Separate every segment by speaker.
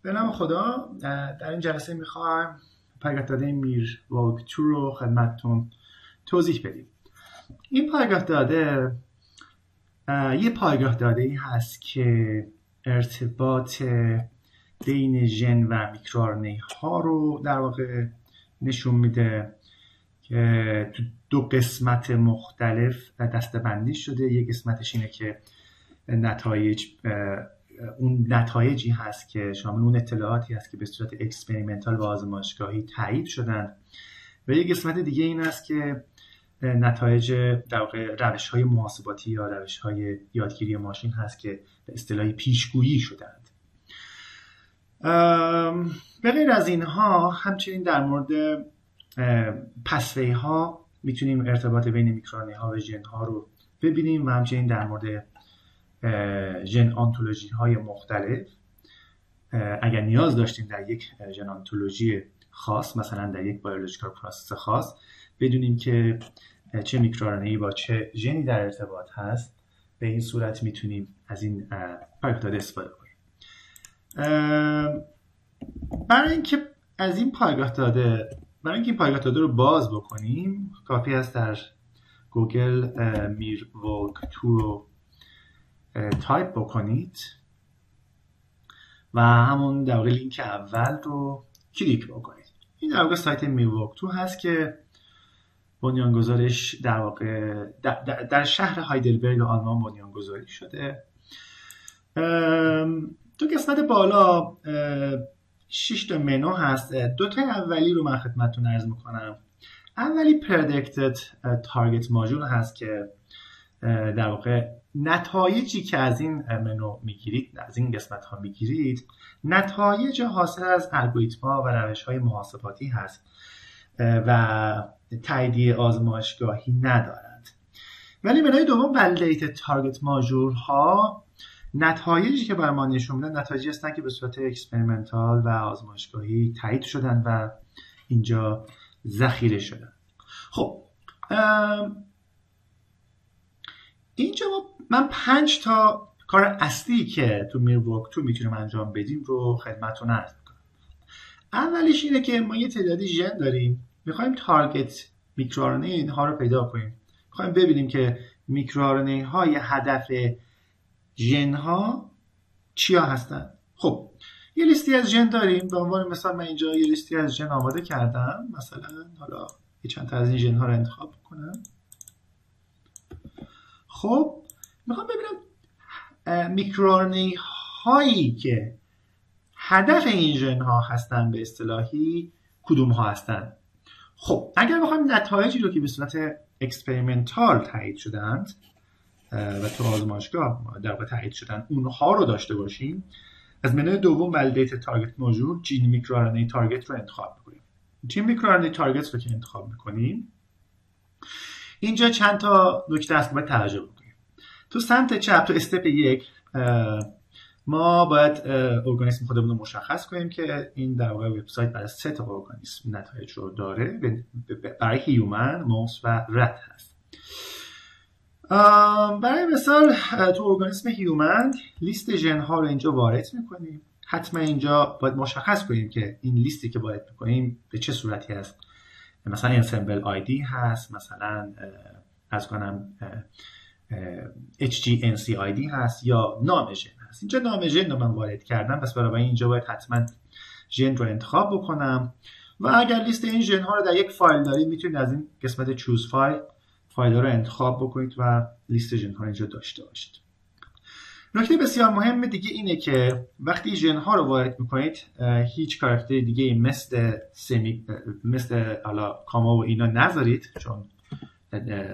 Speaker 1: به نام خدا. در این جلسه میخوایم پایگاه داده میر والک 2 رو خدمتتون توضیح بدیم. این پایگاه داده یه پایگاه داده ای هست که ارتباط بین ژن و میکروآر‌ان‌ای ها رو در واقع نشون میده که تو دو قسمت مختلف دسته‌بندی شده. یک قسمتش اینه که اون نتایجی هست که شامل اون اطلاعاتی هست که به صورت اکسپریمنتال و آزمایشگاهی تایید شدن و یک قسمت دیگه این است که نتایج در واقع روش‌های محاسباتی یا روش‌های یادگیری ماشین هست که به اصطلاح پیشگویی شدند. به غیر از اینها همچنین در مورد پس‌وی‌ها میتونیم ارتباط بین میکروآر‌ان‌ها و ژن‌ها رو ببینیم و همچنین در مورد ژن آنتولوژی های مختلف اگر نیاز داشتیم در یک ژن آنتولوژی خاص، مثلا در یک بیولوژیکال پروسس خاص، بدونیم که چه میکروآر‌ان‌ای با چه ژنی در ارتباط هست، به این صورت میتونیم از این پایگاه داده استفاده کنیم. برای اینکه این پایگاه داده رو باز بکنیم، کافی است در گوگل میر والک 2 رو تایپ بکنید و همون در واقع لینک اول رو کلیک بکنید. این در واقع سایت میر والک 2 هست که بنیانگذارش در واقع در شهر هایدلبرگ آلمان بنیانگذاری شده. تو قسمت بالا 6 تا منو هست. دو تا اولی رو من خدمتتون عرض میکنم. اولی predicted target module هست که در واقع نتایجی که از این منو میگیرید، از این قسمت ها میگیرید، نتایج حاصل از الگوریتم ها و روش های محاسباتی هست و تاییدیه آزمایشگاهی ندارند. ولی منوی دوم validated target module ها نتایجی که بر ما نشون میدن نتایجی هستن که به صورت اکسپریمنتال و آزمایشگاهی تایید شدن و اینجا ذخیره شدن. خب اینجا من 5 تا کار اصلی که تو میر والک 2 میتونیم انجام بدیم رو خدمتتون عرض میکنم. اولیش اینه که ما یه تعدادی ژن داریم، میخوایم تارگت میکروآر‌ان‌ای اینها رو پیدا کنیم. میخوایم ببینیم که میکروآر‌ان‌ای های هدف ژن ها چیا هستن. خب یه لیستی از ژن داریم. به عنوان مثال من اینجا یه لیستی از ژن آماده کردم. مثلا حالا یه چند تا از این ژن ها رو انتخاب کنم. خب میخوام ببینم میکروآر‌ان‌ای هایی که هدف این ژن ها هستن به اصطلاحی کدوم ها هستن. خب اگر بخوایم نتایجی رو که به صورت اکسپریمنتال تایید شدند و تو آزمایشگاه در واقع تایید شدن اونها رو داشته باشیم، از منوی دوم validated target module جین میکروآر‌ان‌ای تارگت رو انتخاب می‌کنیم. جین میکروآر‌ان‌ای تارگت رو که انتخاب می‌کنیم، اینجا چند تا نکته هست که باید توجه بکنیم. تو سمت چپ تو استپ 1 ما باید ارگانیسم خودمون رو مشخص کنیم که این در واقع وبسایت برای 3 تا ارگانیسم نتایج رو داره. برای هیومن، موس و رت هست. برای مثال تو ارگانیسم هیومن لیست ژن ها رو اینجا وارد میکنیم. حتما اینجا باید مشخص کنیم که این لیستی که وارد میکنیم به چه صورتی هست. مثلا انسمبل آیدی هست، مثلا از کنم HGNC هست یا نام ژن هست. اینجا نام ژن رو من وارد کردم، پس برای اینجا باید حتما ژن رو انتخاب بکنم و اگر لیست این ژن ها رو در یک فایل دارید میتونید از این قسمت چوز فایل رو انتخاب بکنید و لیست ژن ها اینجا داشته باشید. نکته بسیار مهم دیگه اینه که وقتی ژن ها رو وارد میکنید هیچ کاراکتر دیگه مثل حالا کاما و اینا نذارید، چون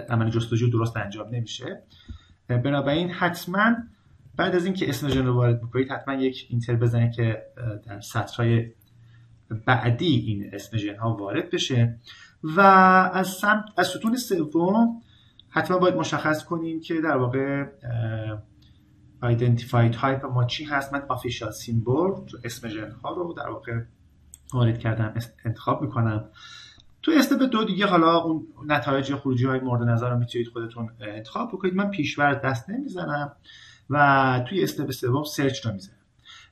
Speaker 1: عمل جستجو درست انجام نمیشه. بنابراین حتما بعد از اینکه اسم ژن رو وارد میکنید حتما یک اینتر بزنید که در سطرهای بعدی این اسم ژن ها وارد بشه و از ستون سوم حتما باید مشخص کنیم که در واقع identify type ما چی هست. من official symbol اسم ژن ها رو در واقع وارد کردم، انتخاب میکنم. تو استپ 2 دیگه حالا اون نتایج خروجی های مورد نظر رو میتونید خودتون انتخاب بکنید. من پیشورد دست نمیزنم و توی استپ 3 سرچ رو میزنم.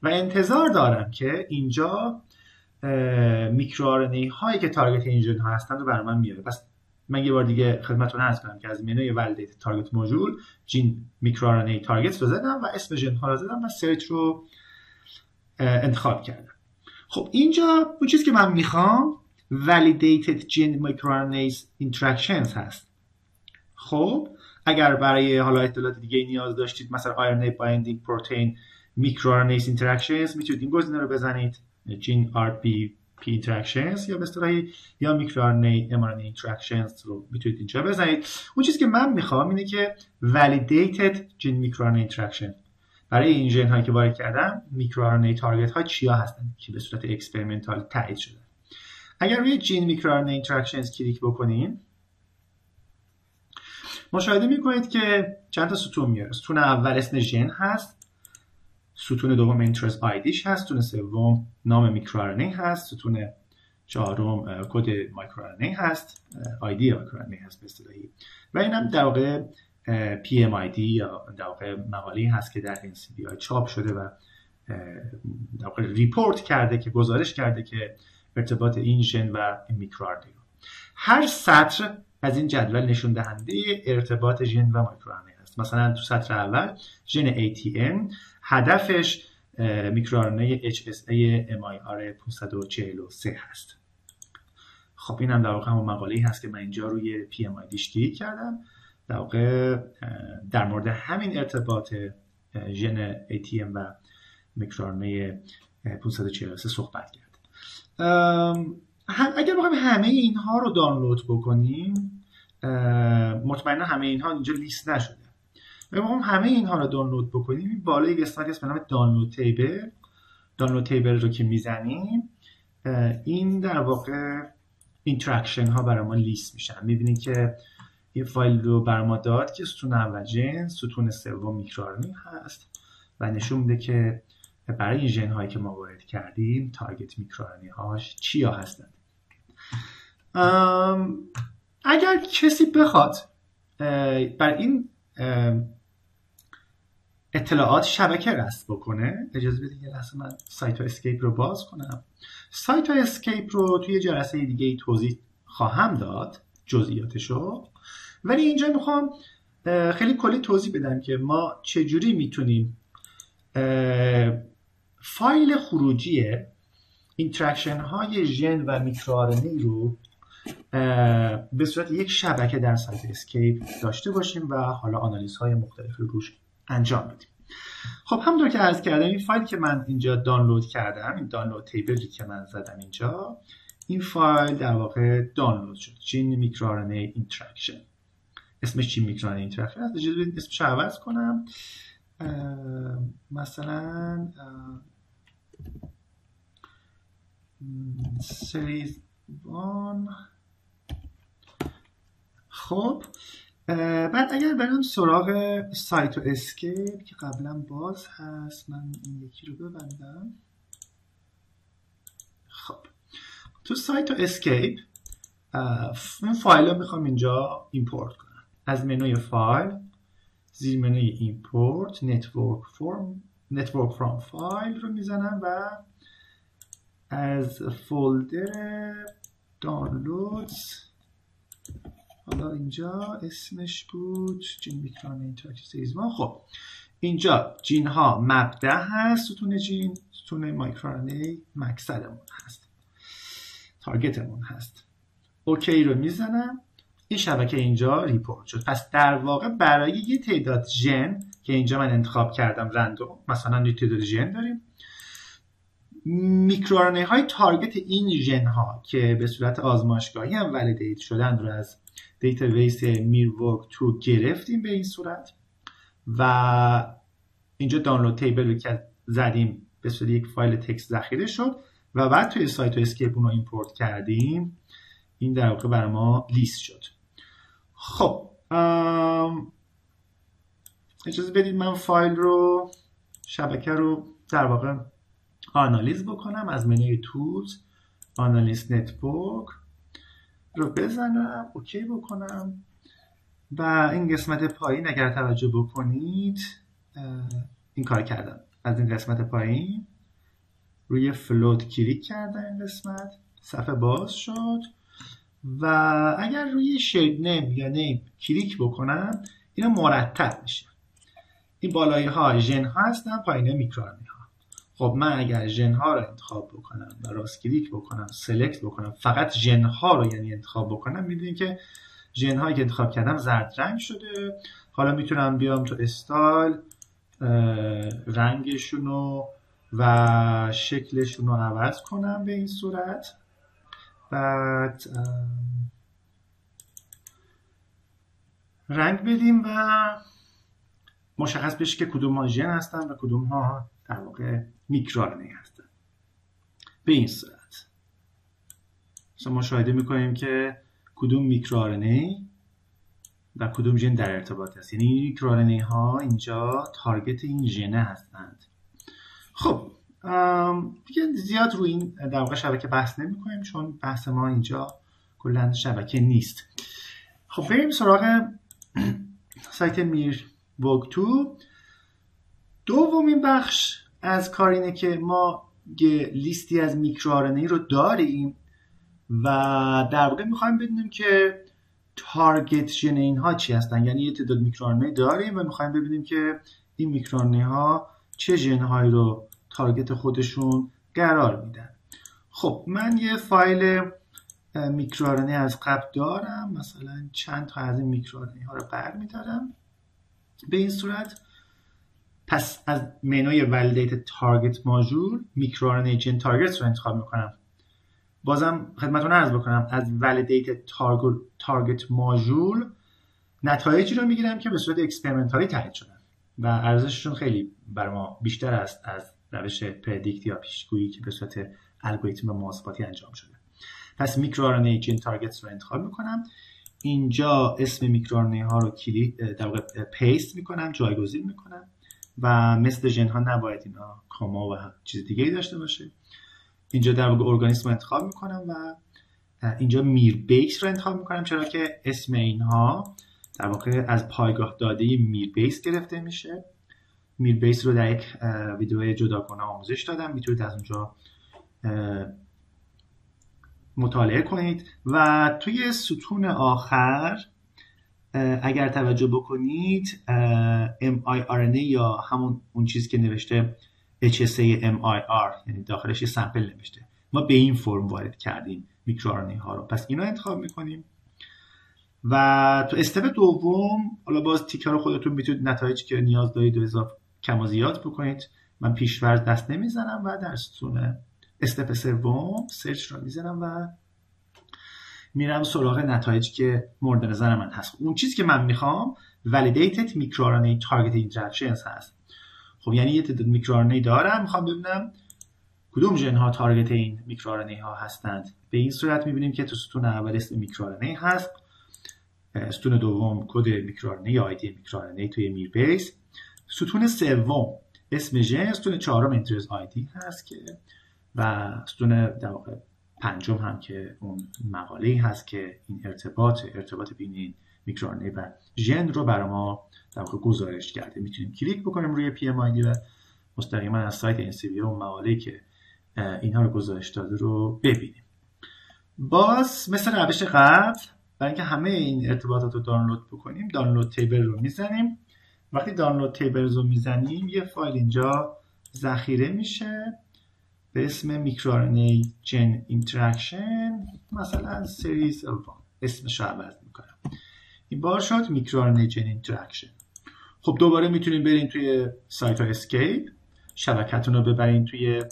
Speaker 1: و انتظار دارم که اینجا میکرو هایی که تارگت این ژن ها هستند رو برای من میاره. پس من یه بار دیگه خدمتتون عرض کنم که از منوی ولیدیت تارگت مودول جین میکرو تارگت رو زدم و اسم ژن ها رو زدم و سرچ رو انتخاب کردم. خب اینجا اون چیزی که من میخوام validated gene microRNA interactions هست. خب اگر برای حالا اطلاعات دیگه نیاز داشتید مثلا RNA binding protein microRNA interactions میتونید این گزینه رو بزنید gene RBP interactions یا به اصطلاح یا microRNA mRNA interactions رو میتونید اینجا بزنید. اون چیزی که من میخوام اینه که validated gene microRNA interaction برای این ژن هایی که وارد کردم میکروRNA تارگت ها چیا هستن که به صورت اکسپریمنتال تایید شده. اگر روی جین میکروRNA اینتراکشنز کلیک بکنیم مشاهده میکنید که چند تا ستون میاره. ستون اول اسم ژن هست، ستون دوم اینترست آیدیش هست، ستون سوم نام میکروRNA هست، ستون چهارم کد میکروRNA هست، آیدی میکروRNA هست به اصطلاحی و اینم در واقع PMID یا در واقع مقاله‌ای هست که در NCBI چاپ شده و در واقع ریپورت کرده که گزارش کرده که ارتباط این ژن و این میکروRNA رو. هر سطر از این جدول نشون دهنده ارتباط ژن و میکروRNA است. مثلا تو سطر اول ژن ATM هدفش میکروRNA HSA MIR 543 هست. خب این هم در واقع همون مقاله‌ای هست که من اینجا روی PMIDش کلیک کردم. در واقع در مورد همین ارتباط ژن ATM و میکروRNA 543 صحبت کرد. اگر بخوایم همه اینها رو دانلود بکنیم مطمئنا همه اینها اینجا لیست نشده. اگر بخوایم همه اینها رو دانلود بکنیم این بالای قسمتی هست به نام دانلود تیبل رو که میزنیم این در واقع اینتراکشن ها برای ما لیست میشن. میبینید که این فایل رو بر ما داد که ستون اول ژن، ستون سوم میکروRNA هست و نشون میده که برای این ژن هایی که ما وارد کردیم تارگت میکروRNA هاش چیا هستند. اگر کسی بخواد بر این اطلاعات شبکه رصد بکنه اجازه بدید یه لحظه من سایت اسکیپ رو باز کنم. سایت اسکیپ رو توی جلسه دیگه توضیح خواهم داد جزئیاتشو، ولی اینجا میخوام خیلی کلی توضیح بدم که ما چجوری میتونیم فایل خروجی اینتراکشن های ژن و میکروRNA رو به صورت یک شبکه در سایت اسکیپ داشته باشیم و حالا آنالیز های مختلف رو روش انجام بدیم. خب همونطور که عرض کردم این فایل که من اینجا دانلود کردم، این دانلود تیبلی که من زدم اینجا، این فایل در واقع دانلود شد. جین میکروRNA اینتراکشن، اسمش جین میکروRNA اینتراکشن هست. اجازه بدید اسمش رو عوض کنم، مثلا سریز 1. خب بعد اگر برم سراغ سایت و اسکیپ که قبلا باز هست، من این یکی رو ببندم. خب تو سایت و اسکیپ این فایل رو میخوام اینجا ایمپورت کنم. از منوی فایل زیر منوی ایمپورت نتورک فرام فایل رو میزنم و از فولدر دانلودز، حالا اینجا اسمش بود جین میکروRNA اینتراکشن سریز 1. خب اینجا جین ها مبدأ هست، ستون جین، ستون میکروRNA مقصدمون هست، تارگتمون هست. اوکی رو میزنم، این شبکه اینجا ریپورت شد. پس در واقع برای یه تعداد ژن که اینجا من انتخاب کردم رندوم، مثلا یه تعداد ژن داریم، میکروRNA های تارگت این ژن ها که به صورت آزمایشگاهی هم ولیدیت شدن رو از دیتابیس میرورک 2 گرفتیم به این صورت و اینجا دانلود تیبل رو که زدیم به صورت یک فایل تکست ذخیره شد و بعد توی سایت و اسکیپ اون رو ایمپورت کردیم. این در واقع برای ما لیست شد. خب اجازه بدید من فایل رو، شبکه رو در واقع آنالیز بکنم. از منوی تولز آنالیز نتورک رو بزنم، اوکی بکنم و این قسمت پایین اگر توجه بکنید این کار کردم. از این قسمت پایین روی فلوت کلیک کردم، این قسمت صفحه باز شد و اگر روی شید نیم یا نیم کلیک بکنم اینا مرتب میشه. این بالایی ها ژن ها هستن، پایینه میکروآرنی ها. خب من اگر ژن ها رو انتخاب بکنم و راست کلیک بکنم سلکت بکنم فقط ژن ها رو یعنی انتخاب بکنم، میبینید که ژن هایی که انتخاب کردم زرد رنگ شده. حالا میتونم بیام تو استایل رنگشون و شکلشون رو عوض کنم به این صورت. بعد رنگ بدیم و مشخص بشه که کدوم ها ژن هستن و کدوم ها در واقع میکروآرنی هستن. به این صورت مثلا مشاهده میکنیم که کدوم میکروآرنی و کدوم ژن در ارتباط است. یعنی این میکروآرنی ها اینجا تارگت این ژنه هستند. خب دیگه زیاد روی این در واقع شبکه بحث نمی کنیم چون بحث ما اینجا کلا شبکه نیست. خب بریم سراغ سایت میربوک2. دومین بخش از کار اینه که ما یه لیستی از میکروآرنی رو داریم و در واقع میخوایم بدونیم که تارگت ژن اینها چی هستن. یعنی یه تعداد میکروآرنی داریم و میخوایم ببینیم که این میکروآرنی ها چه ژن هایی رو تارگت خودشون قرار میدن. خب من یه فایل میکروآرنی از قبل دارم، مثلا چند تا از این میکروآرنی ها رو برمیدارم به این صورت. پس از منوی Validate Target Module میکروآرنی Gen Targets رو انتخاب میکنم. بازم خدمتتون عرض بکنم از Validate Target Module نتایجی رو میگیرم که به صورت اکسپریمنتالی تایید شدن و ارزششون خیلی بر ما بیشتر است از روش پردیکت یا پیشگویی که به صورت الگوریتم محاسباتی انجام شده. پس میکروآرنی Gen Targets رو انتخاب میکنم. اینجا اسم میکروآرنی ها رو در واقع پیست میکنم، جایگزین میکنم و مثل ژن ها نباید اینا کاما و چیز دیگه ای داشته باشه. اینجا در واقع ارگانیسم رو انتخاب میکنم و اینجا میربیس رو انتخاب میکنم چرا که اسم اینها در واقع از پایگاه داده میربیس گرفته میشه. میربیس رو در یک ویدیو جداگانه آموزش دادم، میتونید از اونجا مطالعه کنید. و توی ستون آخر اگر توجه بکنید mRNA یا همون اون چیز که نوشته HSA MIR یعنی داخلش یه سمپل نوشته، ما به این فرم وارد کردیم میکروآرنی ها رو. پس اینو انتخاب میکنیم و تو استپ دوم حالا باز تیکر رو خودتون میتونید نتایجی که نیاز دارید و اضافه کم و زیاد بکنید. من پیش‌فرض دست نمیزنم و در ستون استپ سوم سرچ رو میزنم و میرم سراغ نتایجی که مورد نظر من هست. اون چیزی که من میخوام Validated MicroRNA Target Interactions هست. خب یعنی یه تعداد میکروآرنی دارم، میخوام ببینم کدوم ژن ها تارگت این میکروآرنی ها هستند. به این صورت میبینیم که تو ستون اول اسم میکروآرنی هست، ستون دوم کد میکروآرنی یا آیدی میکروآرنی توی میربیس، ستون سوم اسم ژن، ستون چهارم انترز آیدی هست که و ستون در واقع پنجم هم که اون مقاله‌ای هست که این ارتباط بین این میکروآرنی و ژن رو برای ما در واقع گزارش کرده. میتونیم کلیک بکنیم روی PMID و مستقیما از سایت NCBI اون مقاله‌ای که اینها رو گزارش داده رو ببینیم. باز مثل روش قبل برای اینکه همه این ارتباطات رو دانلود بکنیم دانلود تیبل رو میزنیم. وقتی دانلود تیبل رو میزنیم یه فایل اینجا ذخیره میشه به اسم میکروآرنی جن اینتراکشن، مثلا سریز الوان اسمش رو عوض میکنم. این بار شد میکروآرنی جن اینتراکشن. خب دوباره میتونیم بریم توی سایت و اسکیپ، شبکتون رو ببرین توی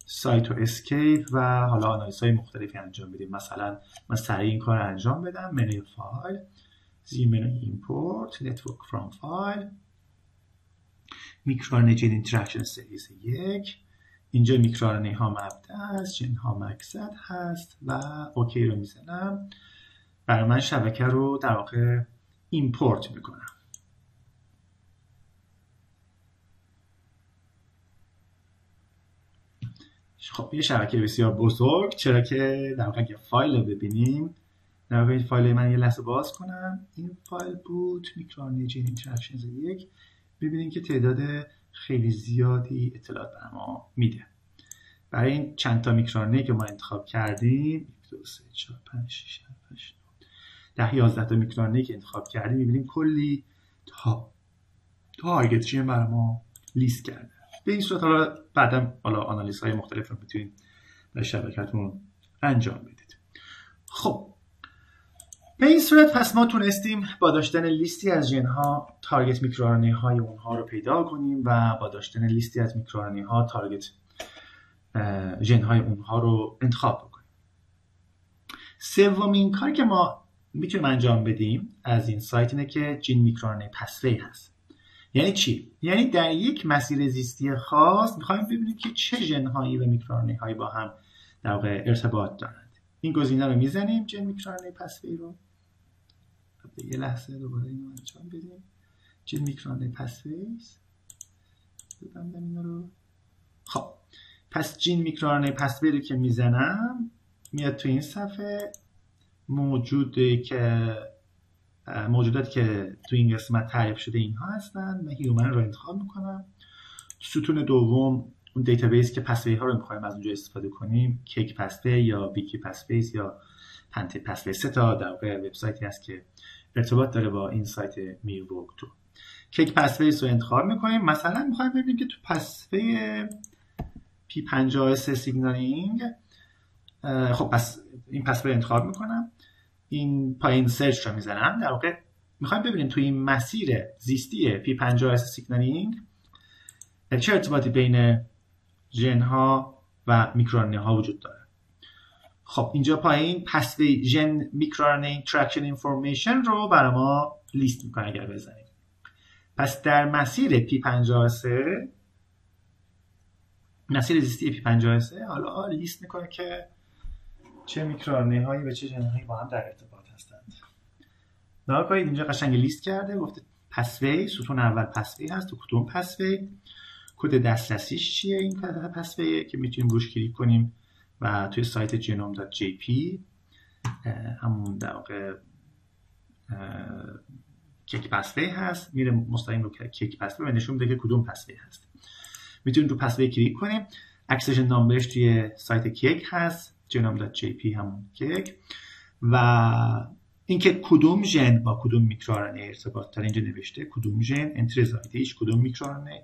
Speaker 1: سایت و اسکیپ و حالا آنالیز های مختلفی انجام بدیم. مثلا من سریع این کار انجام بدم، منوی فایل، زیر منوی ایمپورت، نتورک فرام فایل، میکروآرنی جن اینتراکشن سریز 1. اینجا میکروآرنی ها مبدا است، ژن ها مقصد هست و اوکی رو میزنم. برای من شبکه رو در واقع ایمپورت میکنم. خب یه شبکه بسیار بزرگ، چرا که در واقع اگه فایل رو ببینیم، در واقع این فایل من یه لحظه باز کنم، این فایل بود میکروآرنی جن اینتراکشنز 1. ببینیم که تعداد خیلی زیادی اطلاعات به ما میده. برای این چند تا میکروRNA که ما انتخاب کردیم 1 2 3 4 5 6 7 8 9 10 11 تا میکروRNA که انتخاب کردیم میبینیم کلی تارگت جین برای ما لیست کرده. به این صورت حالا بعداً آنالیزهای مختلف رو میتونید در شبکه‌تون انجام بدید. خب به این صورت پس ما تونستیم با داشتن لیستی از ژن ها تارگت میکروRNA های اونها رو پیدا کنیم و با داشتن لیستی از میکروRNA ها تارگت ژن های اونها رو انتخاب بکنیم. سومین کاری که ما میتونیم انجام بدیم از این سایت اینه که جین میکروRNA پسوی هست. یعنی چی؟ یعنی در یک مسیر زیستی خاص میخوایم ببینیم که چه ژن هایی و میکروRNA هایی با هم در واقع ارتباط دارند. این گزینه رو میزنیم جین میکروRNA پسوی رو. یه لحظه دوباره اینو انجام بدیم. جین میکروRNA پسوی ببندم اینا رو. خب پس جین میکروRNA پسوی رو که میزنم میاد تو این صفحه موجوداتی که تو این قسمت تعریف شده اینها هستن. من هیومن رو انتخاب میکنم. ستون دوم اون دیتابیس که پسوی ها رو میخوایم از اونجا استفاده کنیم کیک پسوی یا بیکی پسوی یا پنتی پسوی 3 تا در واقع وبسایتی هست که ارتباط داره با این سایت میرورک2. کیک پسوی رو انتخاب میکنیم. مثلا میخوایم ببینیم که تو پسوی P50S سیگنالینگ خب پس این پسوی انتخاب میکنم. این پایین سرچ رو میزنم. در واقع میخوایم ببینیم توی این مسیر زیستی P50S سیگنالینگ چه ارتباطی بین ژن ها و میکروRNA ها وجود داره. خب اینجا پایین پسوی ژن میکروRNA تراکشن اینفورمیشن رو برای ما لیست میکنه اگر بزنیم. پس در مسیر P50S مسیر زیستی P50S حالا لیست میکنه که چه میکروRNA هایی و چه ژن هایی با هم در ارتباط هستند. نگاه کنید اینجا قشنگ لیست کرده. گفته پسوی ستون اول پسوی هست. تو کدوم پسوی، کد دسترسیش چیه این پسوی که میتونیم روش کلیک کنیم و توی سایت genome.jp همون در واقع کیک پسوی هست. میره مستقیم رو کیک پسوی و نشون میده که کدوم پسوی هست. میتونیم رو پسوی کلیک کنیم. اکسشن نامبرش توی سایت کیک هست genome.jp همون کیک و اینکه کدوم ژن با کدوم میکروRNA ارتباط داره اینجا نوشته. کدوم ژن، انترز آیدیش، کدوم میکروRNA،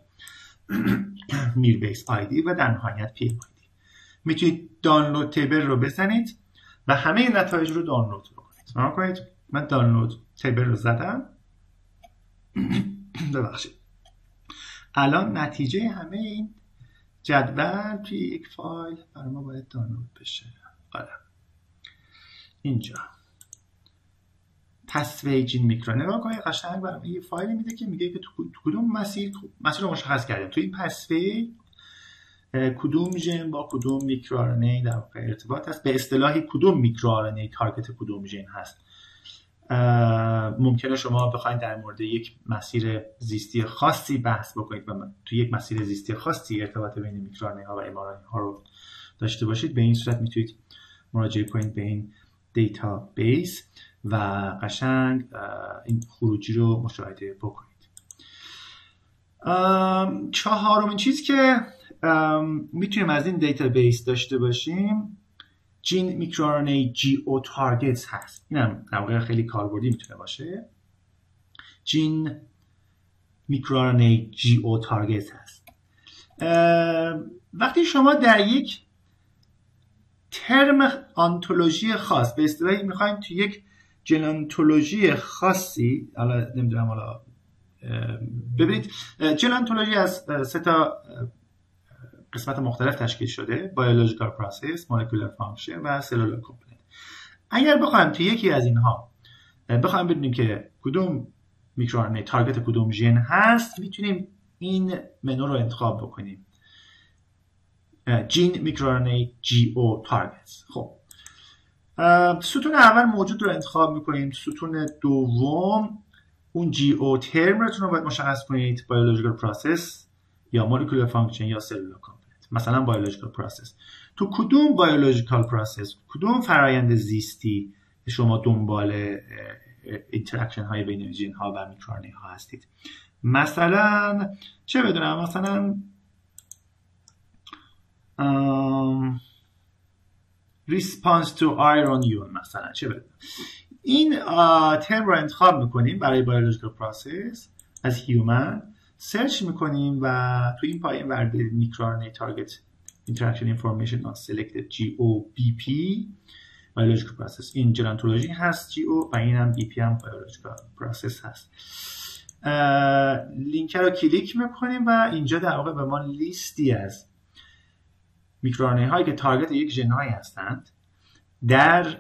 Speaker 1: میربیس آیدی و در نهایت پی آیدی. میتونید دانلود تیبل رو بزنید و همه این نتایج رو دانلود کنید. من دانلود تیبل رو زدم. ببخشید. الان نتیجه همه این جدول توی یک فایل برای ما باید دانلود بشه. آره. اینجا پسوی جین میکروRNA رو قشنگ برام یه فایل میده که میگه که تو کدوم مسیر رو مشخص کردیم. تو این پسوی کدوم ژن با کدوم میکروRNA در واقع ارتباط هست. به اصطلاحی کدوم میکروRNA تارگت کدوم ژن هست. ممکنه شما بخواید در مورد یک مسیر زیستی خاصی بحث بکنید و تو یک مسیر زیستی خاصی ارتباط بین میکروRNA ها و mRNA ها رو داشته باشید. به این صورت میتونید مراجعه کنید به این دیتابیس و قشنگ این خروجی رو مشاهده بکنید. چهارمین چیز که میتونیم از این دیتابیس داشته باشیم جین میکروRNA GO تارگتس هست. این هم در واقع خیلی کاربردی میتونه باشه. جین میکروRNA GO تارگتس هست. وقتی شما در یک ترم آنتولوژی خاص به اصطلاحی میخوایم تو یک ژنونتولوژی خاصی، حالا نمیدونم، حالا ببینید ژنونتولوژی از 3 تا قسمت مختلف تشکیل شده: بیولوژیکال پروسس، مولکولار فانکشن و سلولار کامپوننت. اگر بخوایم تو یکی از اینها بخوایم بدونیم که کدوم میکروRNA تارگت کدوم ژن هست، میتونیم این منو رو انتخاب بکنیم: جین میکروRNA GO تارگتس. خب ستون اول موجود رو انتخاب میکنیم. ستون دوم اون GO ترمتون رو باید مشخص کنید: بیولوژیکال پروسس یا مولکولار فانکشن یا سلولار کامپوننت. مثلا بیولوژیکال پروسس، تو کدوم بیولوژیکال پروسس، کدوم فرایند زیستی شما دنبال اینتراکشن های بین ژن ها و میکروRNA ها هستید. مثلا چه بدونم، مثلا response to iron ion، مثلا چه بدونم. این ترم رو انتخاب میکنیم برای biological process از human، سرچ میکنیم و تو این پایین ورده microRNA target interaction information on selected GOBP biological process، این gerontology هست GO و این هم BP هم biological process هست. لینک رو کلیک میکنیم و اینجا در واقع به ما لیستی از میکروآرن‌ای هایی که تارگت یک ژن هایی هستند در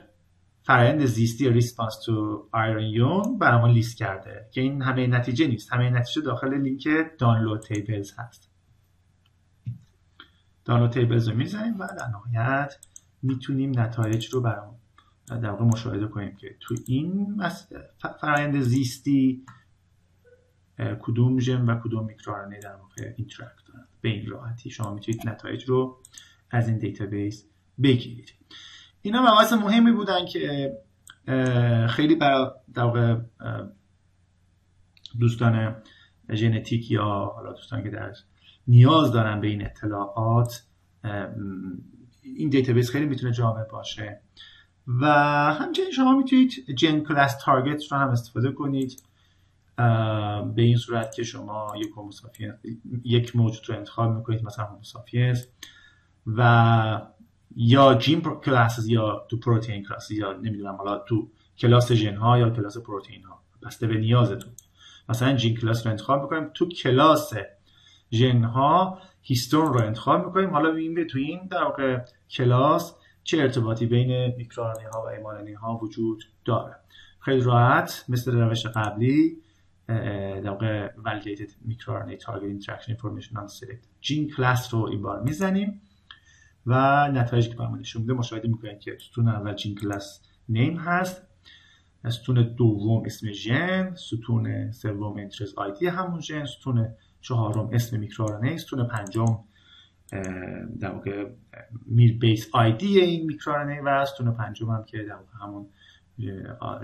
Speaker 1: فرآیند زیستی ریسپانس تو آیرون یون برای ما لیست کرده که این همه نتیجه نیست، همه نتیجه داخل لینک دانلود تیبلز هست. دانلود تیبلز رو میزنیم و در نهایت میتونیم نتایج رو برام در واقع مشاهده کنیم که تو این فرآیند زیستی کدوم ژن و کدوم میکروآرن‌ای در واقع اینتراکت دارن. به این راحتی شما میتونید نتایج رو از این دیتابیس بگیرید. اینا مباحث مهمی بودن که خیلی برای در واقع دوستان ژنتیک یا حالا دوستان که در نیاز دارن به این اطلاعات، این دیتابیس خیلی میتونه جامع باشه. و همچنین شما میتونید جن کلاس تارگت رو هم استفاده کنید به این صورت که شما یک موجود رو انتخاب میکنید، مثلا هومو ساپینس، و یا جین کلاس یا تو پروتئین کلاس، یا نمیدونم حالا تو کلاس ژن ها یا کلاس پروتئین ها، بسته به نیازتون. مثلا جین کلاس رو انتخاب میکنیم، تو کلاس ژن ها هیستون رو انتخاب میکنیم، حالا ببینیم تو این در واقع کلاس چه ارتباطی بین میکروآرن‌ای ها و mRNA ها وجود داره. خیلی راحت مثل روش قبلی در واقع validated microRNA target interaction information on select gene class رو این بار میزنیم و نتایجی که برام نشون میده مشاهده میکنید که ستون اول جین کلاس نیم هست، ستون دوم اسم ژن، ستون سوم انترس آیدی همون ژن، ستون چهارم اسم میکروآرن‌ای، ستون پنجم در واقع میر بیس آیدی این میکروآرن‌ای و ستون پنجم هم که در واقع همون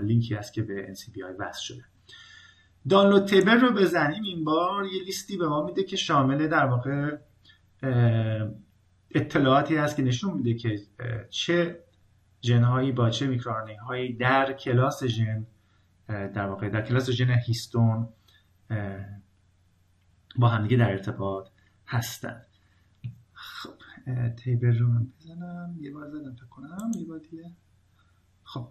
Speaker 1: لینکی هست که به NCBI وصل شده. دانلود تیبل رو بزنیم، این بار یه لیستی به ما میده که شامل در واقع اطلاعاتی هست که نشون میده که چه ژن هایی با چه میکروآرن‌ای هایی در کلاس ژن در واقع در کلاس ژن هیستون با همدیگه در ارتباط هستن. خب تیبل رو من بزنم، یه بار زدم فکر کنم، یه بار دیگه. خب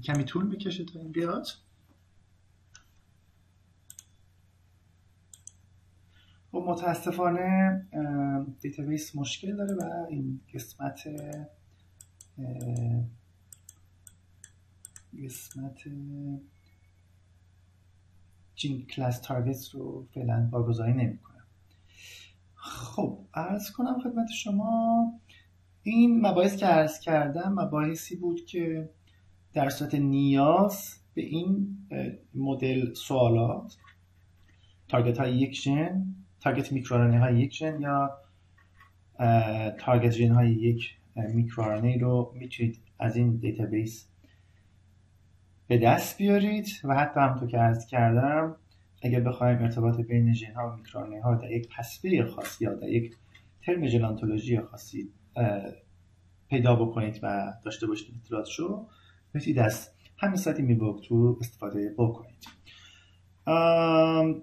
Speaker 1: کمی طول میکشه تا این بیاد. خب متاسفانه دیتابیس مشکل داره و این قسمت جین کلاس تارگتس رو فعلا برگزاری نمی‌کنم. خب عرض کنم خدمت شما این مباحث که عرض کردم مباحثی بود که در صورت نیاز به این مدل سوالات، تارگت های یک ژن، تارگت میکروآرن‌ای های یک ژن یا تارگت ژن های یک میکروآرن‌ای رو میتونید از این دیتابیس به دست بیارید و حتی همونطور که عرض کردم اگر بخوایم ارتباط بین ژن ها و میکروآرن‌ای ها در یک پسوه خاصی یا در یک ترم ژنانتولوژی خاصی پیدا بکنید و داشته باشید اطلاعاتشو، میتونید از همین سایت میبوکتو استفاده بکنید.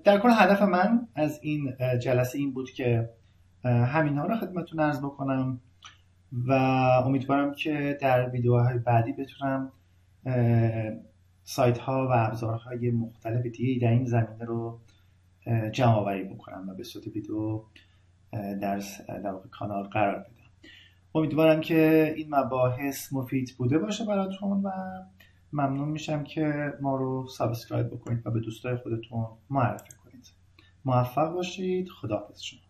Speaker 1: در کل هدف من از این جلسه این بود که همین ها رو خدمتتون عرض بکنم و امیدوارم که در ویدیوهای بعدی بتونم سایت ها و ابزارهای مختلف دیگه در این زمینه رو جمع آوری بکنم و به صورت ویدیو در کانال قرار بدم. امیدوارم که این مباحث مفید بوده باشه براتون و ممنون میشم که ما رو سابسکرایب بکنید و به دوستای خودتون معرفی کنید. موفق باشید. خداحافظ شما.